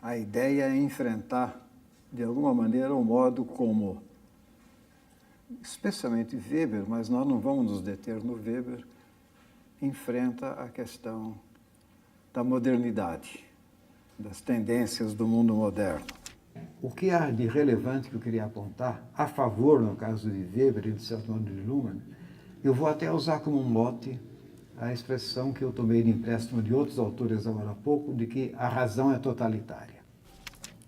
A ideia é enfrentar, de alguma maneira, o modo como, especialmente Weber, mas nós não vamos nos deter no Weber, enfrenta a questão da modernidade, das tendências do mundo moderno. O que há de relevante que eu queria apontar, a favor, no caso de Weber e de certo modo de Luhmann, eu vou até usar como um mote a expressão que eu tomei de empréstimo de outros autores agora há pouco, de que a razão é totalitária.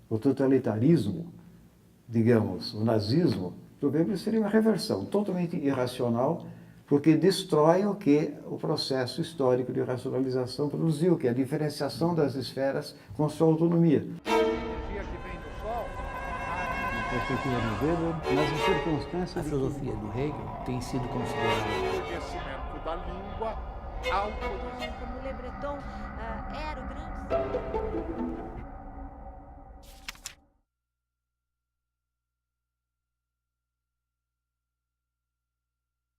O totalitarismo, digamos, o nazismo, para o Weber seria uma reversão totalmente irracional, porque destrói o que o processo histórico de racionalização produziu, que é a diferenciação das esferas com sua autonomia. Perspectiva do Weber, mas em circunstâncias... A filosofia do Hegel tem sido considerada... Conhecimento da língua, autonomia. Como Le Breton era o grande...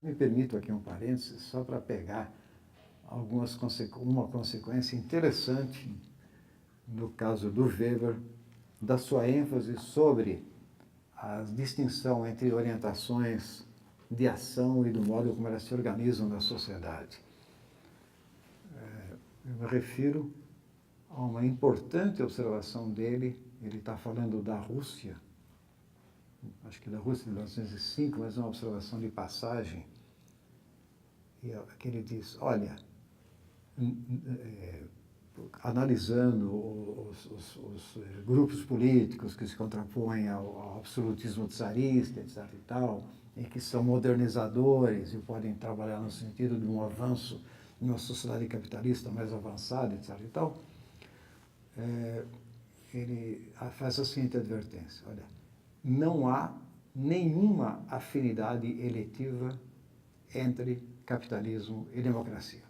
Me permito aqui um parênteses, só para pegar uma consequência interessante, no caso do Weber, da sua ênfase sobre a distinção entre orientações de ação e do modo como elas se organizam na sociedade. Eu me refiro a uma importante observação dele, ele está falando da Rússia, acho que da Rússia de 1905, mas é uma observação de passagem, que ele diz, olha, analisando os grupos políticos que se contrapõem ao absolutismo czarista, etc. e tal, e que são modernizadores e podem trabalhar no sentido de um avanço numa sociedade capitalista mais avançada, etc. e tal, ele faz a seguinte advertência, olha, não há nenhuma afinidade eletiva entre capitalismo e democracia.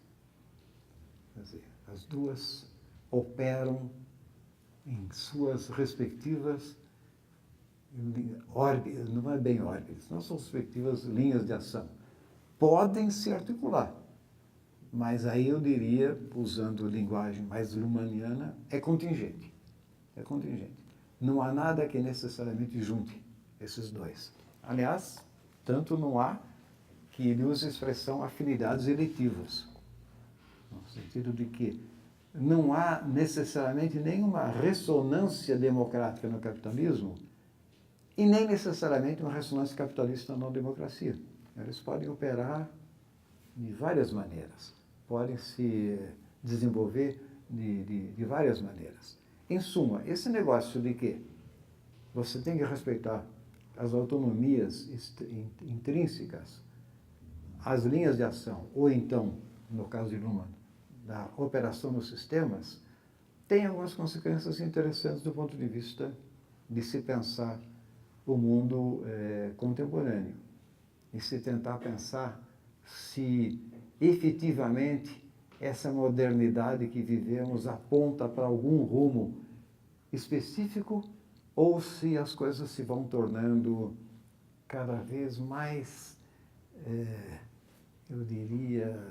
Quer dizer, as duas operam em suas respectivas órbitas, não é bem órbitas, não são respectivas linhas de ação. Podem se articular, mas aí eu diria, usando linguagem mais luhmanniana, é contingente. É contingente. Não há nada que necessariamente junte esses dois. Aliás, tanto não há que ele usa a expressão afinidades eletivas, no sentido de que não há necessariamente nenhuma ressonância democrática no capitalismo e nem necessariamente uma ressonância capitalista na democracia. Eles podem operar de várias maneiras, podem se desenvolver de várias maneiras. Em suma, esse negócio de que você tem que respeitar as autonomias intrínsecas, as linhas de ação, ou então, no caso de Luhmann, da operação nos sistemas, tem algumas consequências interessantes do ponto de vista de se pensar o mundo contemporâneo e se tentar pensar se efetivamente essa modernidade que vivemos aponta para algum rumo específico ou se as coisas se vão tornando cada vez mais, eu diria,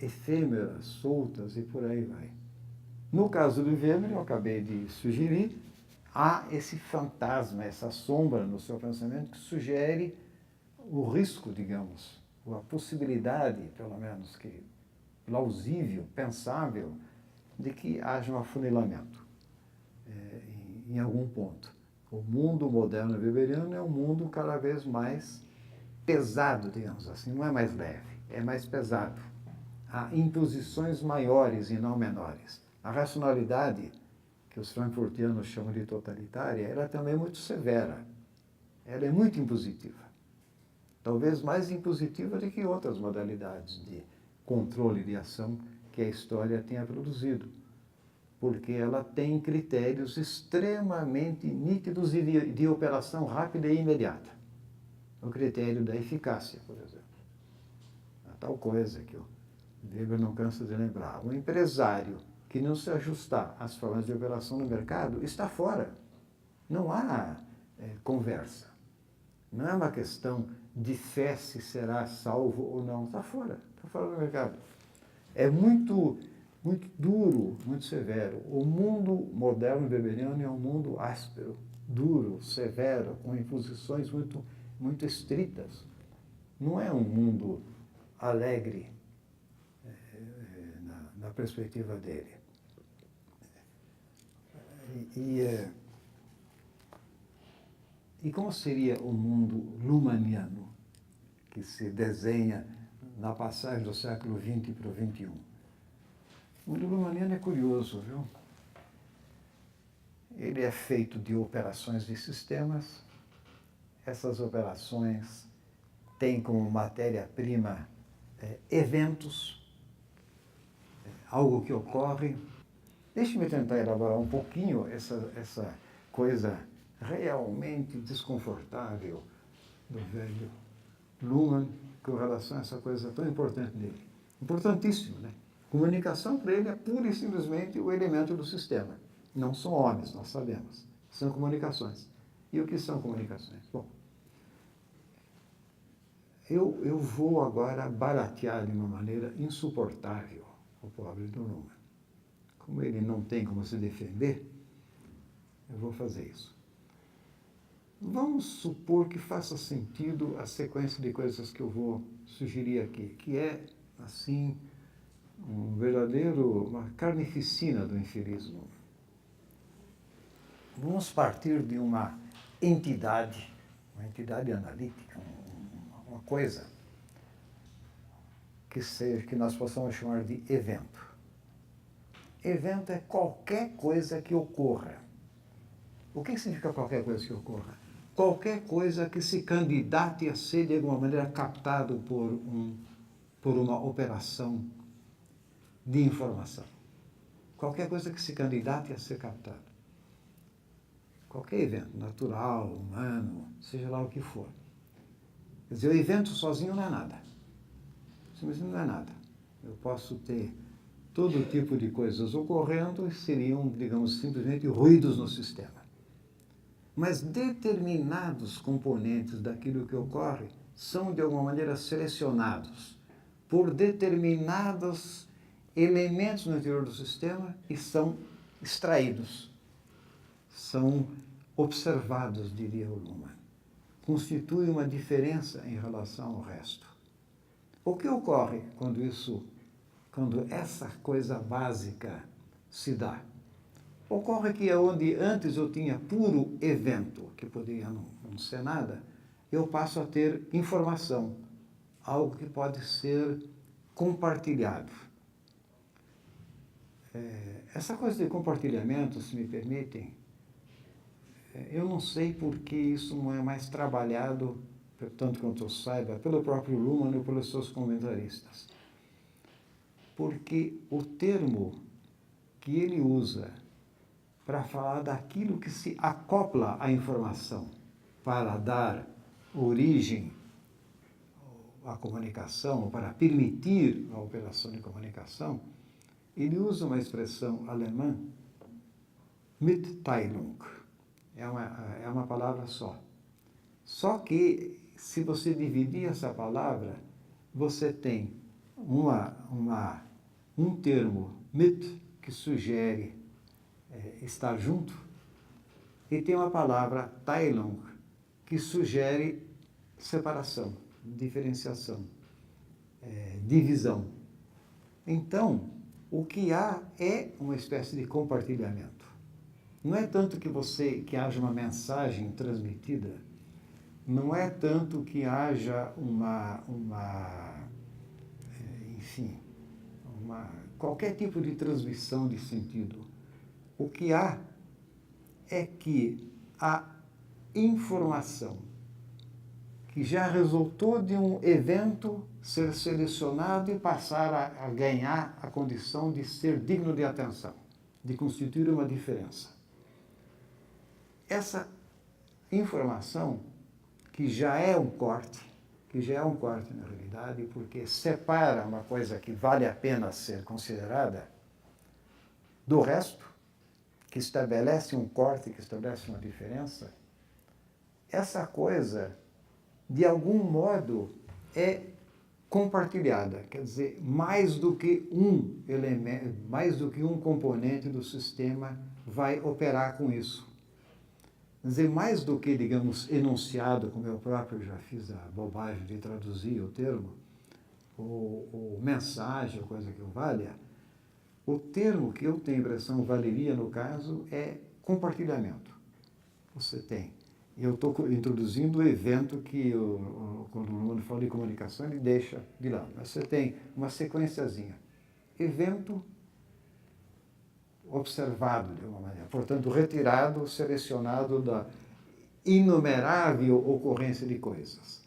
efêmeras, soltas e por aí vai. No caso do Weber, eu acabei de sugerir, há esse fantasma, essa sombra no seu pensamento que sugere o risco, digamos, ou a possibilidade, pelo menos que plausível, pensável, de que haja um afunilamento em algum ponto. O mundo moderno weberiano é um mundo cada vez mais pesado, digamos assim, não é mais leve, é mais pesado. Há imposições maiores e não menores. A racionalidade, que os frankfurtianos chamam de totalitária, ela também é muito severa. Ela é muito impositiva. Talvez mais impositiva do que outras modalidades de controle de ação que a história tenha produzido. Porque ela tem critérios extremamente nítidos de operação rápida e imediata. O critério da eficácia, por exemplo. A tal coisa que o Weber não cansa de lembrar. Um empresário que não se ajustar às formas de operação no mercado está fora. Não há conversa. Não é uma questão de fé se será salvo ou não. Está fora do mercado. É muito, muito duro, muito severo. O mundo moderno weberiano é um mundo áspero, duro, severo, com imposições muito, muito estritas. Não é um mundo alegre na perspectiva dele. E como seria o mundo lumaniano, que se desenha na passagem do século XX para o XXI? O mundo lumaniano é curioso, viu? Ele é feito de operações de sistemas. Essas operações têm como matéria-prima eventos, algo que ocorre. Deixe-me tentar elaborar um pouquinho essa coisa realmente desconfortável do velho Luhmann com relação a essa coisa tão importante dele. Importantíssimo, né? Comunicação para ele é pura e simplesmente o elemento do sistema. Não são homens, nós sabemos. São comunicações. E o que são comunicações? Bom, eu vou agora baratear de uma maneira insuportável o pobre do Luhmann. Como ele não tem como se defender, eu vou fazer isso. Vamos supor que faça sentido a sequência de coisas que eu vou sugerir aqui, que é, assim, uma carnificina do infelismo. Vamos partir de uma entidade analítica, uma coisa que nós possamos chamar de evento. Evento é qualquer coisa que ocorra. O que significa qualquer coisa que ocorra? Qualquer coisa que se candidate a ser, de alguma maneira, captado por uma operação de informação. Qualquer coisa que se candidate a ser captado. Qualquer evento, natural, humano, seja lá o que for. Quer dizer, o evento sozinho não é nada. Simplesmente não é nada. Eu posso ter todo tipo de coisas ocorrendo e seriam, digamos, simplesmente ruídos no sistema. Mas determinados componentes daquilo que ocorre são, de alguma maneira, selecionados por determinados elementos no interior do sistema e são extraídos, são observados, diria o Luhmann. Constitui uma diferença em relação ao resto. O que ocorre quando essa coisa básica se dá? Ocorre que onde antes eu tinha puro evento, que poderia não ser nada, eu passo a ter informação, algo que pode ser compartilhado. Essa coisa de compartilhamento, se me permitem, eu não sei por que isso não é mais trabalhado, tanto quanto eu saiba, pelo próprio Luhmann ou pelos seus comentaristas. Porque o termo que ele usa para falar daquilo que se acopla à informação para dar origem à comunicação, para permitir a operação de comunicação, ele usa uma expressão alemã, Mitteilung. É uma palavra só. Só que, se você dividir essa palavra, você tem um termo, mit, que sugere estar junto, e tem uma palavra, Teilung, que sugere separação, diferenciação, divisão. Então, o que há é uma espécie de compartilhamento. Não é tanto que haja uma mensagem transmitida, não é tanto que haja qualquer tipo de transmissão de sentido. O que há é que a informação que já resultou de um evento ser selecionado e passar a ganhar a condição de ser digno de atenção, de constituir uma diferença. Essa informação, que já é um corte na realidade, porque separa uma coisa que vale a pena ser considerada do resto, que estabelece um corte, que estabelece uma diferença, essa coisa, de algum modo, é compartilhada, quer dizer, mais do que um elemento, mais do que um componente do sistema vai operar com isso. Quer dizer, mais do que, digamos, enunciado, como eu próprio já fiz a bobagem de traduzir o termo, ou mensagem, ou coisa que o valha, o termo que eu tenho a impressão valeria no caso é compartilhamento. Você tem. Eu estou introduzindo o evento que, quando o Luhmann fala de comunicação, ele deixa de lado. Mas você tem uma sequenciazinha. Evento observado, de alguma maneira. Portanto, retirado, selecionado da inumerável ocorrência de coisas.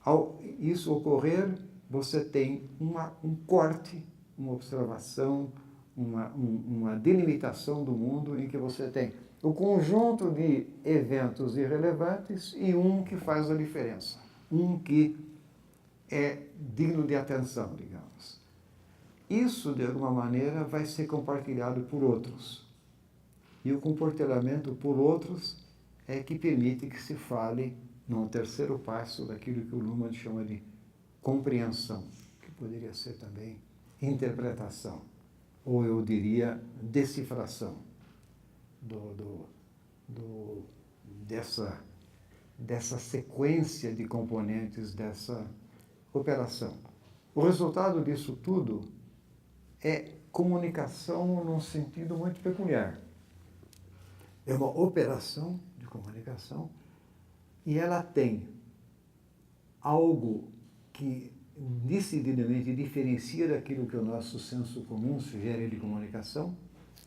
Ao isso ocorrer, você tem um corte, uma observação, uma delimitação do mundo em que você tem o conjunto de eventos irrelevantes e um que faz a diferença, um que é digno de atenção, digamos. Isso, de alguma maneira, vai ser compartilhado por outros. E o compartilhamento por outros é que permite que se fale num terceiro passo daquilo que o Luhmann chama de compreensão, que poderia ser também interpretação, ou eu diria decifração dessa sequência de componentes dessa operação. O resultado disso tudo é comunicação num sentido muito peculiar. É uma operação de comunicação e ela tem algo que decididamente diferencia daquilo que o nosso senso comum sugere de comunicação.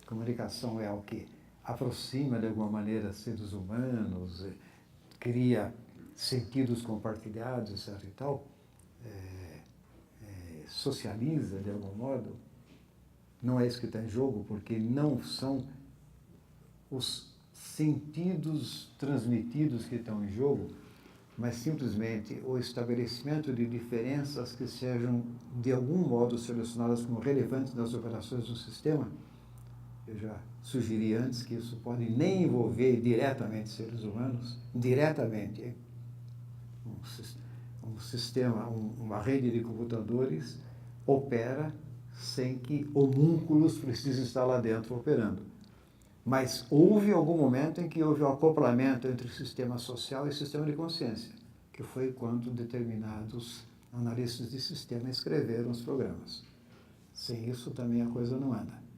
Comunicação é algo que aproxima de alguma maneira seres humanos, cria sentidos compartilhados, etc. e tal, socializa de algum modo. Não é isso que está em jogo, porque não são os sentidos transmitidos que estão em jogo, mas simplesmente o estabelecimento de diferenças que sejam, de algum modo, selecionadas como relevantes nas operações do sistema. Eu já sugeri antes que isso pode nem envolver diretamente seres humanos, diretamente. Um sistema, uma rede de computadores opera sem que homúnculos precisem estar lá dentro operando. Mas houve algum momento em que houve um acoplamento entre o sistema social e o sistema de consciência, que foi quando determinados analistas de sistema escreveram os programas. Sem isso também a coisa não anda.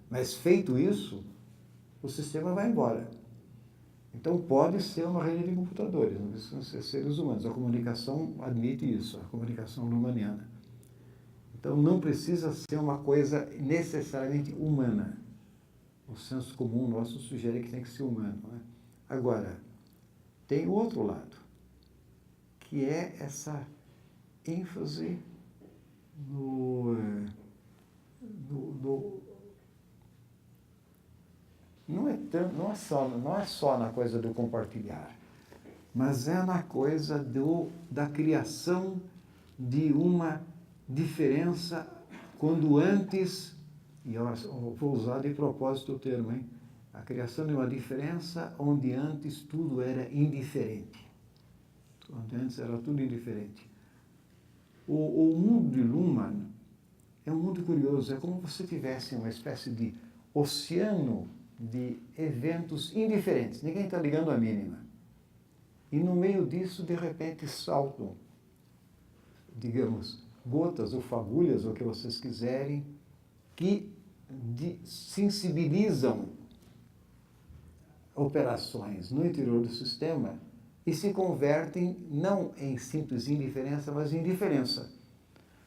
Mas feito isso, o sistema vai embora. Então pode ser uma rede de computadores, não precisam ser seres humanos. A comunicação admite isso, a comunicação luhmanniana. Então não precisa ser uma coisa necessariamente humana. O senso comum nosso sugere que tem que ser humano, né? Agora, tem o outro lado, que é essa ênfase não é só na coisa do compartilhar, mas é na coisa da criação de uma diferença quando antes, e eu vou usar de propósito o termo, hein? A criação de uma diferença onde antes tudo era indiferente. Onde antes era tudo indiferente. O mundo de Luhmann é um mundo curioso, é como se tivesse uma espécie de oceano de eventos indiferentes, ninguém está ligando a mínima. E no meio disso, de repente, saltam, digamos, gotas ou fagulhas, ou o que vocês quiserem, que sensibilizam operações no interior do sistema e se convertem não em simples indiferença, mas em diferença.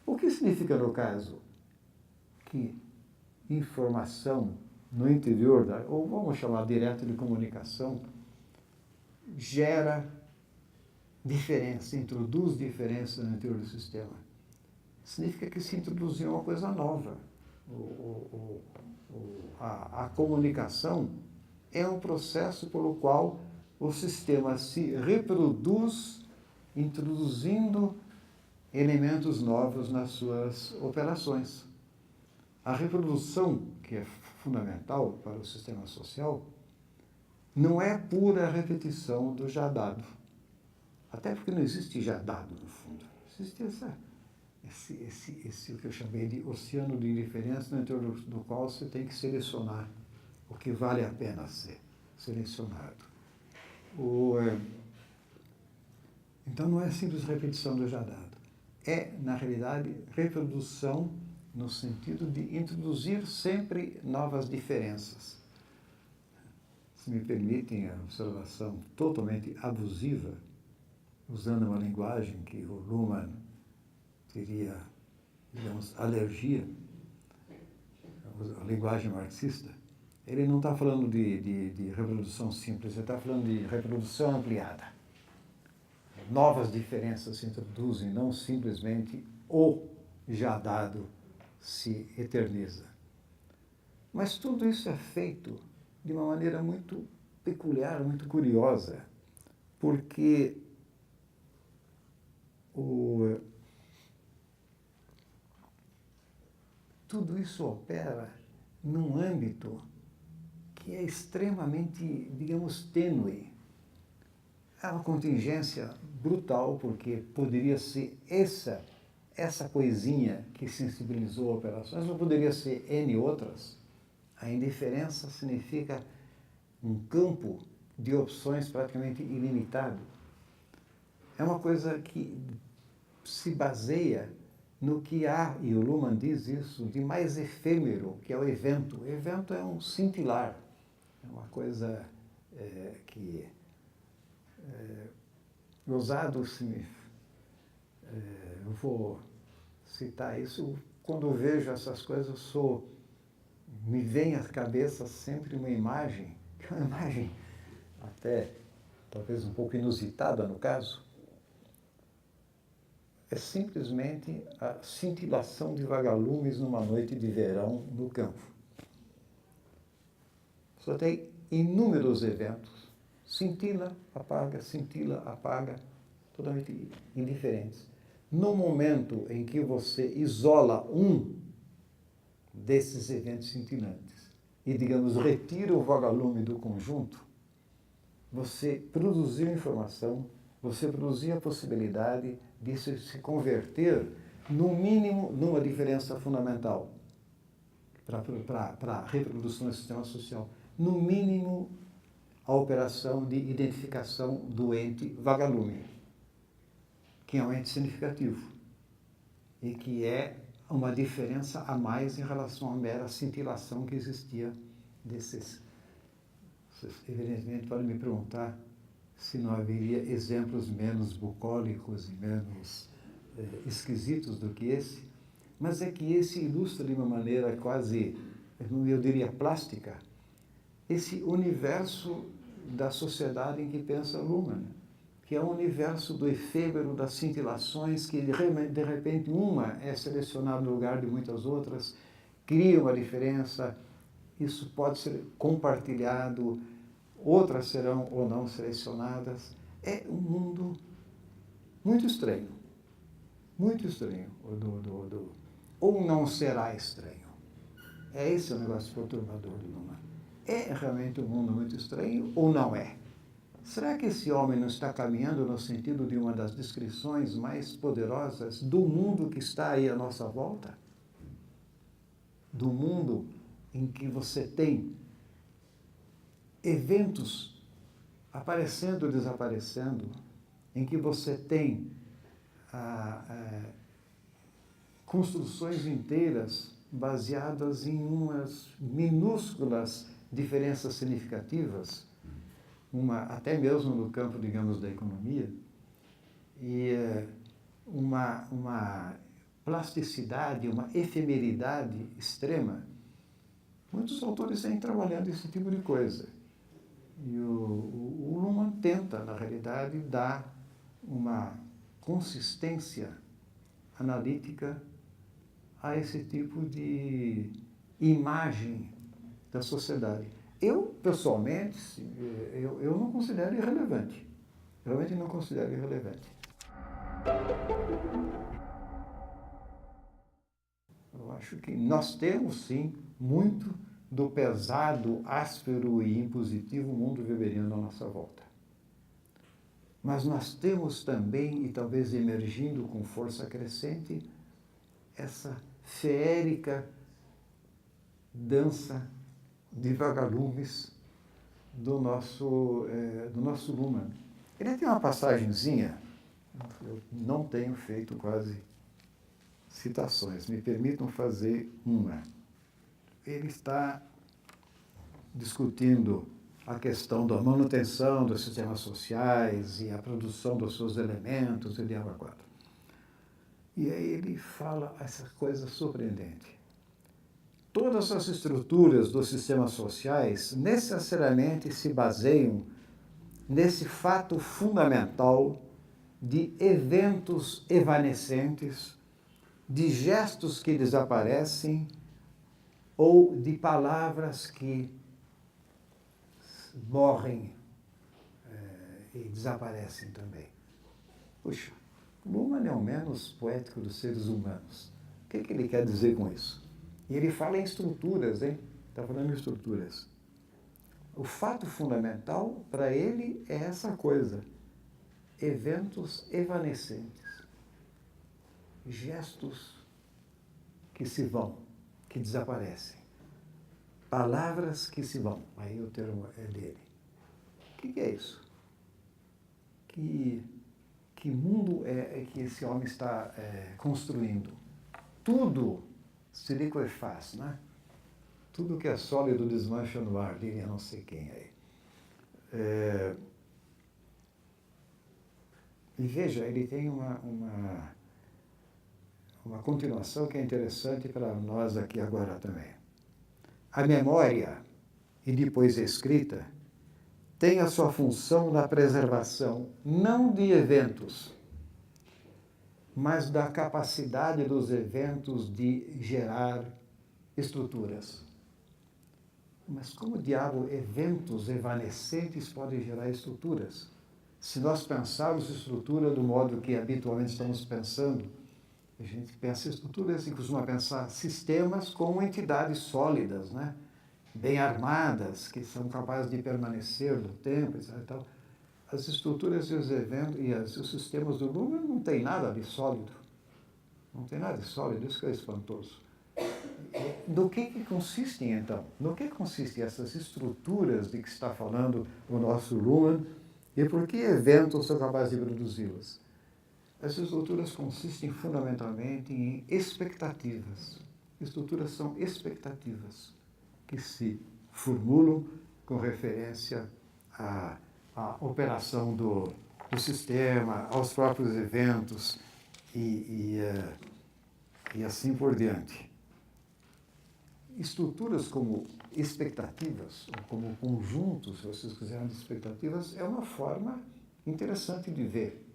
O que significa, no caso, que informação no interior, ou vamos chamar direto de comunicação, gera diferença, introduz diferença no interior do sistema? Significa que se introduziu uma coisa nova. A comunicação é um processo pelo qual o sistema se reproduz, introduzindo elementos novos nas suas operações. A reprodução, que é fundamental para o sistema social, não é pura repetição do já dado. Até porque não existe já dado, no fundo. Existe esse que eu chamei de oceano de indiferença, dentro do qual você tem que selecionar o que vale a pena ser selecionado. Então não é simples repetição do já dado. É, na realidade, reprodução no sentido de introduzir sempre novas diferenças. Se me permitem a observação totalmente abusiva, usando uma linguagem que o Luhmann teria, digamos, alergia, a linguagem marxista, ele não está falando de reprodução simples, ele está falando de reprodução ampliada. Novas diferenças se introduzem, não simplesmente o já dado se eterniza. Mas tudo isso é feito de uma maneira muito peculiar, muito curiosa, porque tudo isso opera num âmbito que é extremamente, digamos, tênue. É uma contingência brutal, porque poderia ser essa coisinha que sensibilizou operações, ou poderia ser N outras. A indiferença significa um campo de opções praticamente ilimitado. É uma coisa que se baseia no que há, e o Luhmann diz isso, de mais efêmero, que é o evento. O evento é um cintilar, é uma coisa que... usado, eu vou citar isso, quando eu vejo essas coisas, me vem à cabeça sempre uma imagem, que é uma imagem até talvez um pouco inusitada no caso, é simplesmente a cintilação de vagalumes numa noite de verão no campo. Só tem inúmeros eventos, cintila, apaga, totalmente indiferentes. No momento em que você isola um desses eventos cintilantes e, digamos, retira o vagalume do conjunto, você produziu informação, você produziu a possibilidade disso se converter, no mínimo, numa diferença fundamental para a reprodução do sistema social. No mínimo, a operação de identificação do ente vagalume, que é um ente significativo e que é uma diferença a mais em relação à mera cintilação que existia desses. Vocês, evidentemente, podem me perguntar se não haveria exemplos menos bucólicos e menos esquisitos do que esse, mas é que esse ilustra de uma maneira quase, eu diria, plástica, esse universo da sociedade em que pensa Luhmann, que é o universo do efêmero, das cintilações, que de repente uma é selecionada no lugar de muitas outras, cria uma diferença, isso pode ser compartilhado, outras serão ou não selecionadas. É um mundo muito estranho, ou não será estranho. É esse o negócio perturbador de Luhmann. É realmente um mundo muito estranho ou não é? Será que esse homem não está caminhando no sentido de uma das descrições mais poderosas do mundo que está aí à nossa volta? Do mundo em que você tem eventos aparecendo e desaparecendo, em que você tem construções inteiras baseadas em umas minúsculas diferenças significativas, até mesmo no campo, digamos, da economia, e uma plasticidade, uma efemeridade extrema. Muitos autores vêm trabalhando esse tipo de coisa. E o Luhmann tenta, na realidade, dar uma consistência analítica a esse tipo de imagem da sociedade. Eu, pessoalmente, eu não considero irrelevante. Realmente não considero irrelevante. Eu acho que nós temos, sim, muito do pesado, áspero e impositivo mundo weberiano à nossa volta. Mas nós temos também, e talvez emergindo com força crescente, essa feérica dança de vagalumes do nosso Luhmann. Ele tem uma passagenzinha, eu não tenho feito quase citações, me permitam fazer uma. Ele está discutindo a questão da manutenção dos sistemas sociais e a produção dos seus elementos e diabo quatro. E aí ele fala essa coisa surpreendente. Todas as estruturas dos sistemas sociais necessariamente se baseiam nesse fato fundamental de eventos evanescentes, de gestos que desaparecem ou de palavras que morrem e desaparecem também. Puxa, Luhmann é o menos poético dos seres humanos. O que ele quer dizer com isso? E ele fala em estruturas, hein? Está falando em estruturas. O fato fundamental para ele é essa coisa. Eventos evanescentes. Gestos que se vão, que desaparecem. Palavras que se vão. Aí o termo é dele. O que é isso? Que mundo é que esse homem está construindo? Tudo se liquefaz, né? Tudo que é sólido desmancha no ar, diria não sei quem aí. E veja, ele tem uma continuação que é interessante para nós aqui agora também. A memória, e depois a escrita, tem a sua função na preservação, não de eventos, mas da capacidade dos eventos de gerar estruturas. Mas como diabo eventos evanescentes podem gerar estruturas? Se nós pensarmos estrutura do modo que habitualmente estamos pensando, a gente pensa em estruturas e costuma pensar sistemas como entidades sólidas, né? Bem armadas, que são capazes de permanecer no tempo, etc. Então, as estruturas e os eventos e os sistemas do Luhmann não tem nada de sólido. Não tem nada de sólido, isso que é espantoso. Do que consistem, então? No que consistem essas estruturas de que está falando o nosso Luhmann e por que eventos são capazes de produzi-las? Essas estruturas consistem fundamentalmente em expectativas. Estruturas são expectativas que se formulam com referência à operação do sistema, aos próprios eventos e assim por diante. Estruturas como expectativas, ou como conjuntos, se vocês quiserem, de expectativas, é uma forma interessante de ver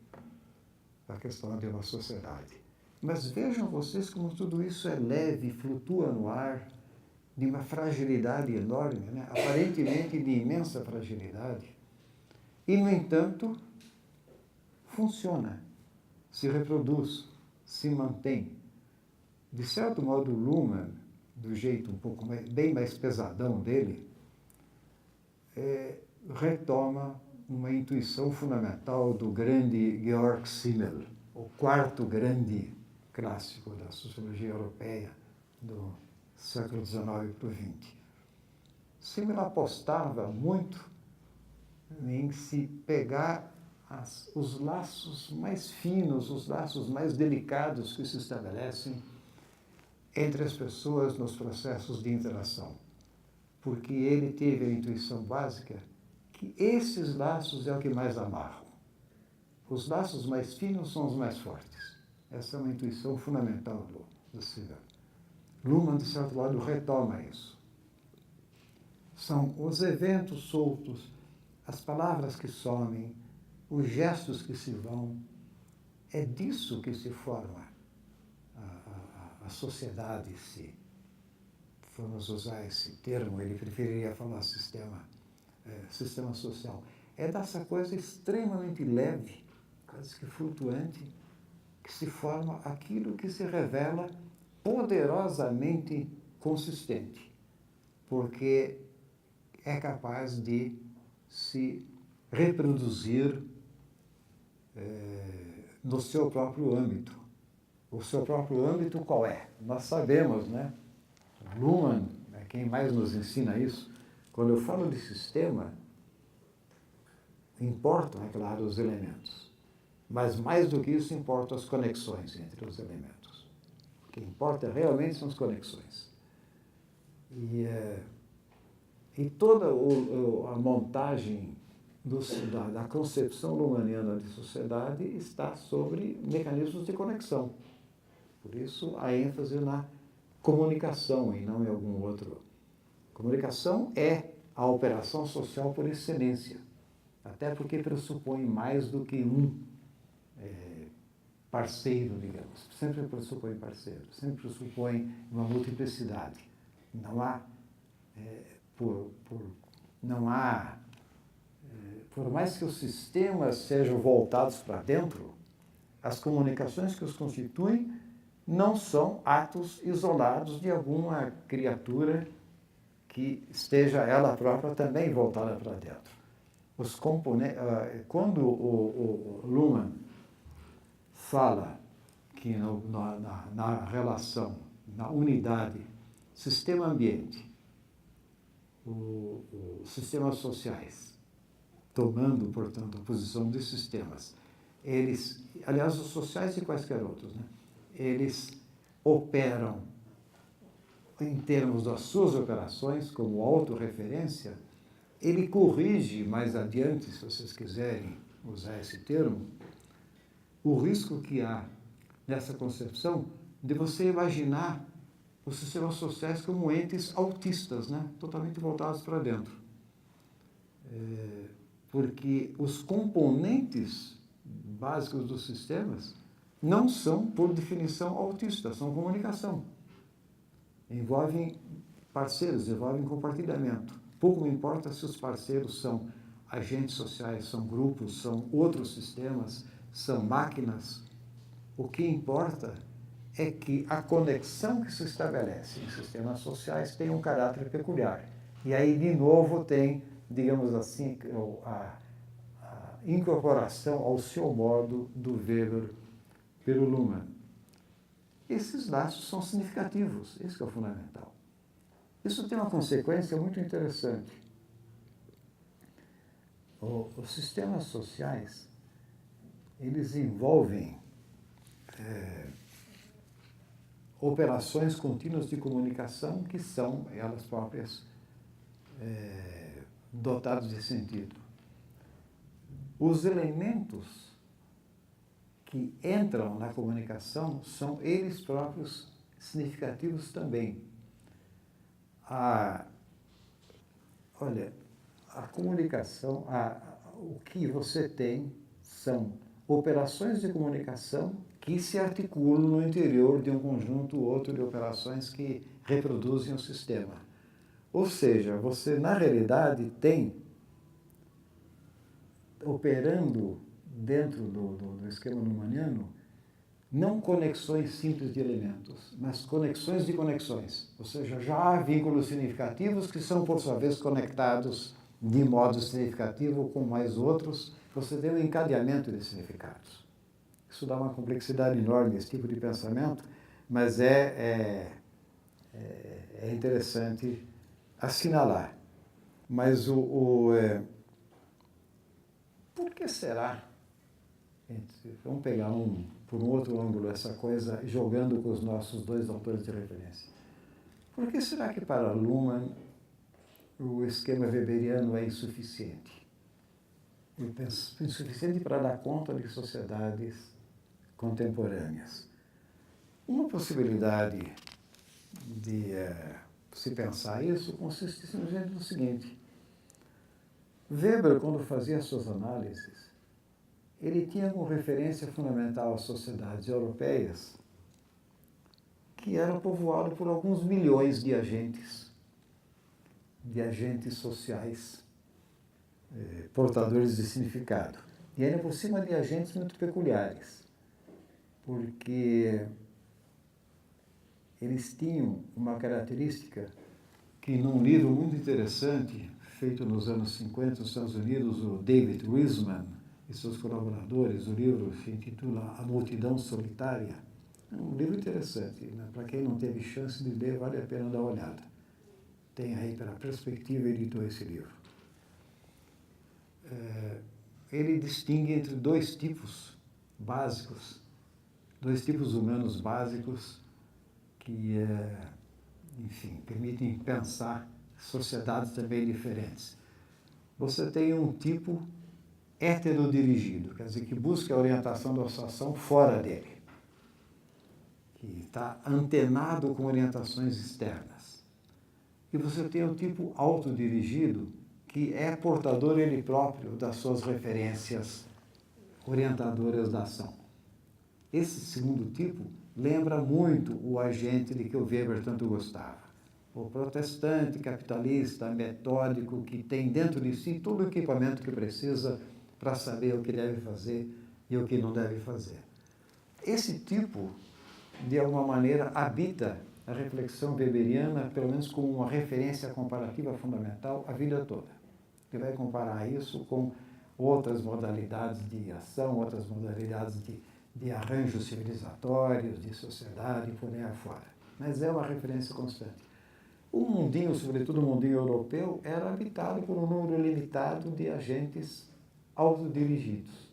a questão de uma sociedade. Mas vejam vocês como tudo isso é leve, flutua no ar, de uma fragilidade enorme, né? Aparentemente de imensa fragilidade. E, no entanto, funciona, se reproduz, se mantém. De certo modo, Luhmann, do jeito um pouco bem mais pesadão dele, retoma uma intuição fundamental do grande Georg Simmel, o quarto grande clássico da sociologia europeia do século XIX para o XX. Simmel apostava muito em se pegar os laços mais finos, os laços mais delicados que se estabelecem entre as pessoas nos processos de interação. Porque ele teve a intuição básica que esses laços é o que mais amarram. Os laços mais finos são os mais fortes. Essa é uma intuição fundamental do Simmel. Luhmann, de certo modo, retoma isso. São os eventos soltos, as palavras que somem, os gestos que se vão. É disso que se forma a sociedade, se formos usar esse termo, ele preferiria falar sistema social. É dessa coisa extremamente leve, quase que flutuante, que se forma aquilo que se revela poderosamente consistente, porque é capaz de se reproduzir no seu próprio âmbito. O seu próprio âmbito qual é? Nós sabemos, né? Luhmann é quem mais nos ensina isso. Quando eu falo de sistema, importam, é claro, os elementos. Mas mais do que isso, importam as conexões entre os elementos. O que importa realmente são as conexões. E toda a montagem da concepção luhmanniana de sociedade está sobre mecanismos de conexão. Por isso, a ênfase na comunicação e não em algum outro. Comunicação é a operação social por excelência, até porque pressupõe mais do que um parceiro, digamos. Sempre pressupõe parceiro, sempre pressupõe uma multiplicidade. Não há, por mais que os sistemas sejam voltados para dentro, as comunicações que os constituem não são atos isolados de alguma criatura que esteja ela própria também voltada para dentro. Os componentes, quando o Luhmann fala que na relação, na unidade, sistema-ambiente, os sistemas sociais, tomando, portanto, a posição de sistemas, eles, aliás, os sociais e quaisquer outros, né? Eles operam em termos das suas operações, como autorreferência, ele corrige mais adiante, se vocês quiserem usar esse termo, o risco que há nessa concepção de você imaginar os sistemas sociais como entes autistas, né? Totalmente voltados para dentro. Porque os componentes básicos dos sistemas não são, por definição, autistas, são comunicação. Envolvem parceiros, envolvem compartilhamento. Pouco me importa se os parceiros são agentes sociais, são grupos, são outros sistemas, são máquinas. O que importa é que a conexão que se estabelece em sistemas sociais tem um caráter peculiar. E aí, de novo, tem, digamos assim, a incorporação ao seu modo do Weber pelo Luhmann. Esses laços são significativos, isso que é o fundamental. Isso tem uma consequência muito interessante. Os sistemas sociais, eles envolvem operações contínuas de comunicação que são, elas próprias, dotadas de sentido. Os elementos que entram na comunicação são eles próprios significativos também. Olha, a comunicação, o que você tem são operações de comunicação que se articulam no interior de um conjunto ou outro de operações que reproduzem o sistema. Ou seja, você, na realidade, tem, operando dentro do esquema luhmanniano, não conexões simples de elementos, mas conexões de conexões. Ou seja, já há vínculos significativos que são, por sua vez, conectados de modo significativo com mais outros. Você tem um encadeamento de significados. Isso dá uma complexidade enorme, esse tipo de pensamento, mas é interessante assinalar. Mas por que será? Vamos pegar por um outro ângulo essa coisa, jogando com os nossos dois autores de referência. Por que será que para Luhmann o esquema weberiano é insuficiente? Eu penso insuficiente para dar conta de sociedades contemporâneas. Uma possibilidade de se pensar isso consiste simplesmente no seguinte. Weber, quando fazia suas análises, ele tinha como referência fundamental as sociedades europeias, que eram povoadas por alguns milhões de agentes sociais, portadores de significado. E ainda por cima de agentes muito peculiares, porque eles tinham uma característica que, num livro muito interessante, feito nos anos 50 nos Estados Unidos, o David Riesman e seus colaboradores, o livro se intitula A Multidão Solitária, É um livro interessante, né? Para quem não teve chance de ler, vale a pena dar uma olhada. Tem aí pela Perspectiva, editou esse livro. Ele distingue entre dois tipos básicos, dois tipos humanos básicos que, enfim, permitem pensar sociedades também diferentes. Você tem um tipo heterodirigido, quer dizer, que busca a orientação da sua ação fora dele, que está antenado com orientações externas. E você tem o tipo autodirigido, que é portador ele próprio das suas referências orientadoras da ação. Esse segundo tipo lembra muito o agente de que o Weber tanto gostava. O protestante, capitalista, metódico, que tem dentro de si todo o equipamento que precisa para saber o que deve fazer e o que não deve fazer. Esse tipo, de alguma maneira, habita a reflexão weberiana, pelo menos como uma referência comparativa fundamental, a vida toda. Ele vai comparar isso com outras modalidades de ação, outras modalidades de arranjos civilizatórios, de sociedade, por aí afora. Mas é uma referência constante. O mundinho, sobretudo o mundinho europeu, era habitado por um número limitado de agentes autodirigidos.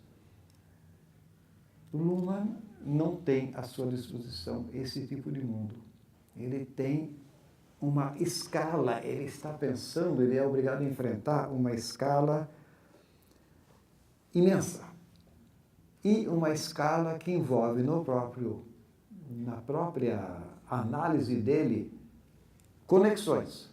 Luhmann não tem à sua disposição esse tipo de mundo. Ele tem uma escala, ele está pensando, ele é obrigado a enfrentar uma escala imensa. E uma escala que envolve na própria análise dele, conexões.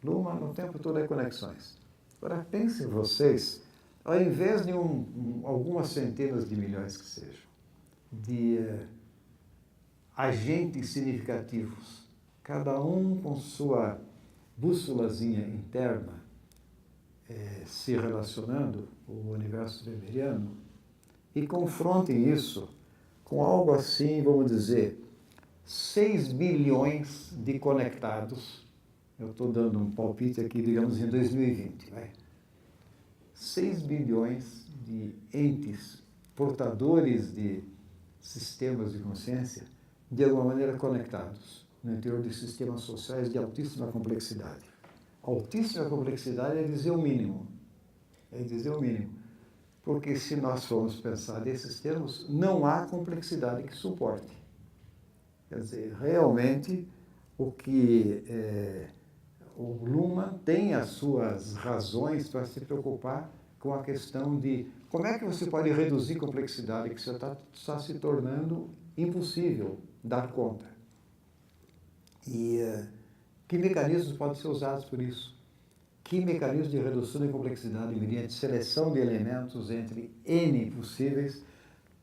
Luhmann, o tempo todo, é conexões. Agora, pensem vocês, ao invés de algumas centenas de milhões que sejam, de agentes significativos, cada um com sua bússolazinha interna, se relacionando, o universo weberiano, e confrontem isso com algo assim, vamos dizer, 6 bilhões de conectados. Eu estou dando um palpite aqui, digamos, em 2020. 6 bilhões de entes portadores de sistemas de consciência, de alguma maneira conectados no interior de sistemas sociais de altíssima complexidade. Altíssima complexidade é dizer o mínimo. Porque se nós formos pensar desses termos, não há complexidade que suporte. Quer dizer, realmente, o Luhmann tem as suas razões para se preocupar com a questão de como é que você pode reduzir complexidade que está se tornando impossível dar conta. E que mecanismos podem ser usados por isso? Que mecanismos de redução de complexidade mediante seleção de elementos entre N possíveis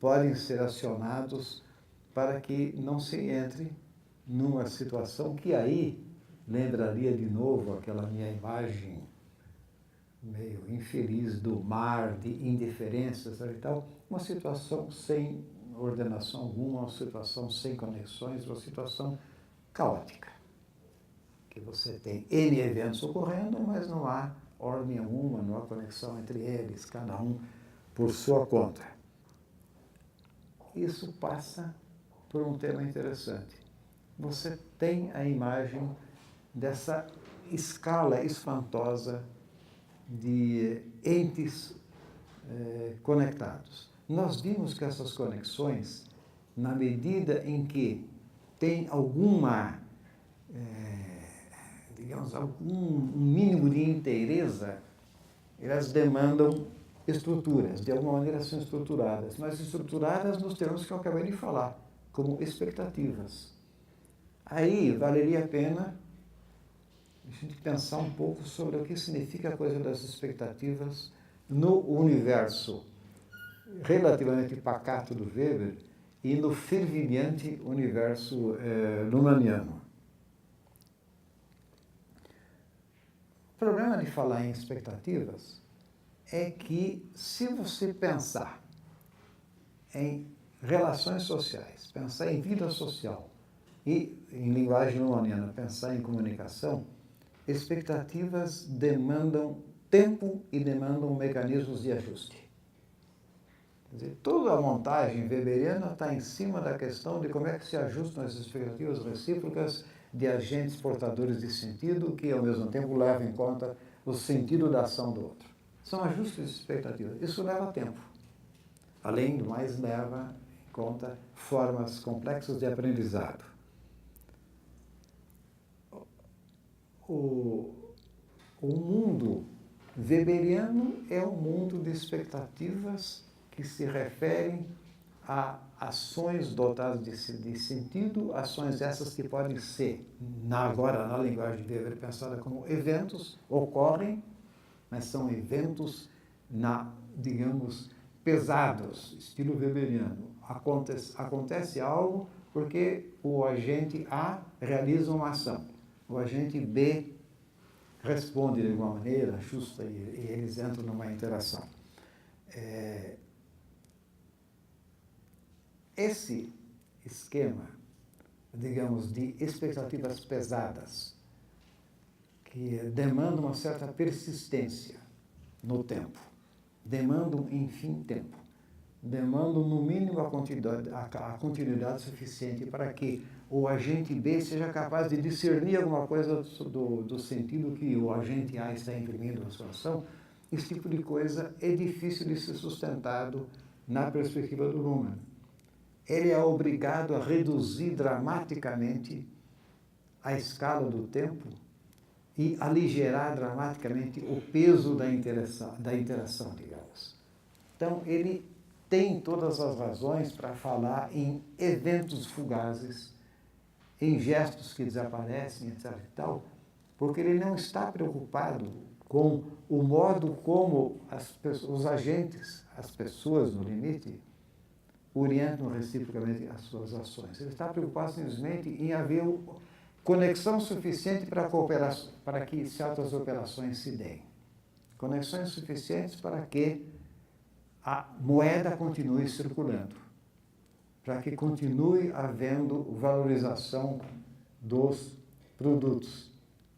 podem ser acionados para que não se entre numa situação que aí lembraria de novo aquela minha imagem meio infeliz do mar, de indiferenças e tal, uma situação sem ordenação alguma, uma situação sem conexões, uma situação caótica. Que você tem N eventos ocorrendo, mas não há ordem alguma, não há conexão entre eles, cada um por sua conta. Isso passa por um tema interessante. Você tem a imagem dessa escala espantosa de entes conectados. Nós vimos que essas conexões, na medida em que tem alguma, digamos, um mínimo de inteireza, elas demandam estruturas, de alguma maneira são estruturadas, mas estruturadas nos termos que eu acabei de falar, como expectativas. Aí valeria a pena a gente pensar um pouco sobre o que significa a coisa das expectativas no universo relativamente pacato do Weber e no fervilhante universo luhmanniano. O problema de falar em expectativas é que, se você pensar em relações sociais, pensar em vida social e, em linguagem luhmanniana, pensar em comunicação, expectativas demandam tempo e demandam mecanismos de ajuste. Quer dizer, toda a montagem weberiana está em cima da questão de como é que se ajustam as expectativas recíprocas de agentes portadores de sentido que, ao mesmo tempo, levam em conta o sentido da ação do outro. São ajustes de expectativas. Isso leva tempo. Além do mais, leva em conta formas complexas de aprendizado. O mundo weberiano é um mundo de expectativas que se referem a ações dotadas de sentido, ações essas que podem ser, agora na linguagem de Weber, pensada como eventos, ocorrem, mas são eventos, digamos, pesados, estilo weberiano. Acontece algo porque o agente A realiza uma ação, o agente B responde de alguma maneira justa e eles entram numa interação. Esse esquema, digamos, de expectativas pesadas, que demandam uma certa persistência no tempo, demandam, enfim, tempo, demandam, no mínimo, a continuidade suficiente para que o agente B seja capaz de discernir alguma coisa do sentido que o agente A está imprimindo na sua ação. Esse tipo de coisa é difícil de ser sustentado na perspectiva do Luhmann. Ele é obrigado a reduzir dramaticamente a escala do tempo e aligerar dramaticamente o peso da interação, digamos. Então, ele tem todas as razões para falar em eventos fugazes, em gestos que desaparecem, etc. e tal, porque ele não está preocupado com o modo como os agentes, as pessoas, no limite, orientam reciprocamente as suas ações. Ele está preocupado simplesmente em haver conexão suficiente para que certas operações se deem. Conexões suficientes para que a moeda continue circulando, para que continue havendo valorização dos produtos.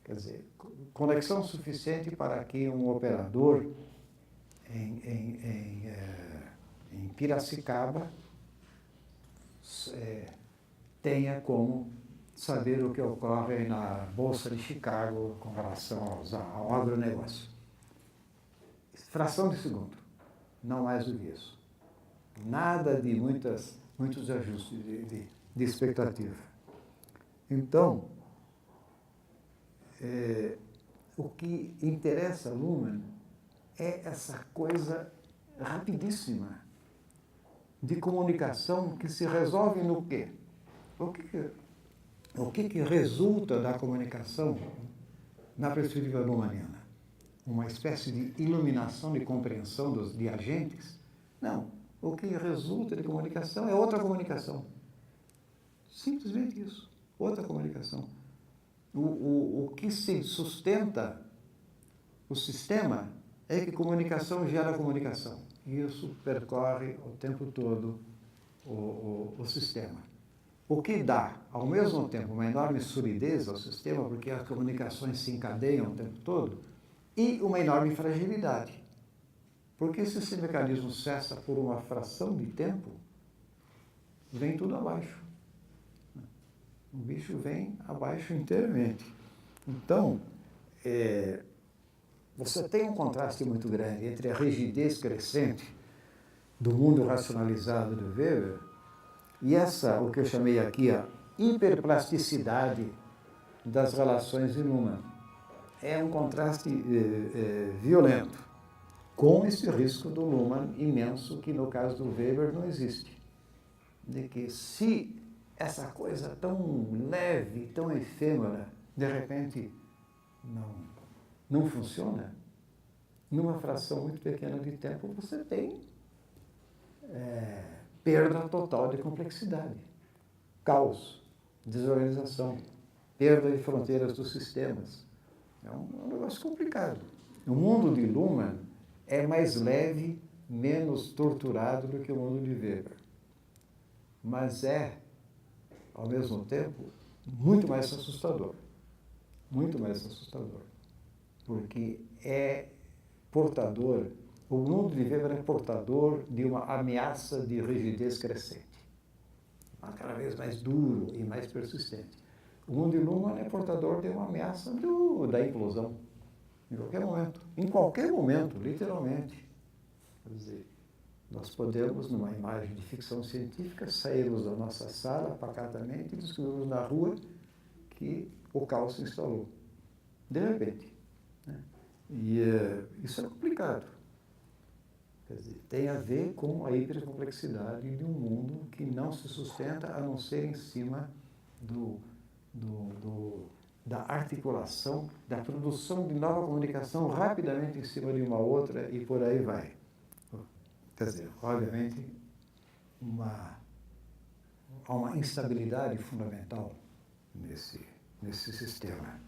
Quer dizer, conexão suficiente para que um operador em Piracicaba tenha como saber o que ocorre na Bolsa de Chicago com relação ao agronegócio. Fração de segundo, não mais do que isso. Nada de muitos ajustes de expectativa. Então, o que interessa a Luhmann é essa coisa rapidíssima de comunicação que se resolve no quê? O que resulta da comunicação na perspectiva luhmanniana? Uma espécie de iluminação de compreensão de agentes? Não. O que resulta de comunicação é outra comunicação. Simplesmente isso. Outra comunicação. O que se sustenta o sistema é que comunicação gera comunicação. E isso percorre o tempo todo o sistema. O que dá, ao mesmo tempo, uma enorme solidez ao sistema, porque as comunicações se encadeiam o tempo todo, e uma enorme fragilidade. Porque se esse mecanismo cessa por uma fração de tempo, vem tudo abaixo. O bicho vem abaixo inteiramente. Então, você tem um contraste muito grande entre a rigidez crescente do mundo racionalizado do Weber e o que eu chamei aqui, a hiperplasticidade das relações de Luhmann. É um contraste violento, com esse risco do Luhmann imenso, que no caso do Weber não existe. De que se essa coisa tão leve, tão efêmera, de repente não funciona, numa fração muito pequena de tempo você tem perda total de complexidade, caos, desorganização, perda de fronteiras dos sistemas. É um negócio complicado. O mundo de Luhmann é mais leve, menos torturado do que o mundo de Weber. Mas ao mesmo tempo, muito mais assustador. Muito mais assustador. Porque é portador O mundo de Weber é portador de uma ameaça de rigidez crescente, cada vez mais duro e mais persistente. O mundo de Luhmann é portador de uma ameaça da implosão, em qualquer momento, literalmente. Quer dizer, nós podemos, numa imagem de ficção científica, sairmos da nossa sala pacatamente e descobrirmos na rua que o caos se instalou. De repente. Né? E isso é complicado. Quer dizer, tem a ver com a hipercomplexidade de um mundo que não se sustenta a não ser em cima da articulação, da produção de nova comunicação rapidamente em cima de uma outra e por aí vai. Quer dizer, obviamente, há uma instabilidade fundamental nesse sistema.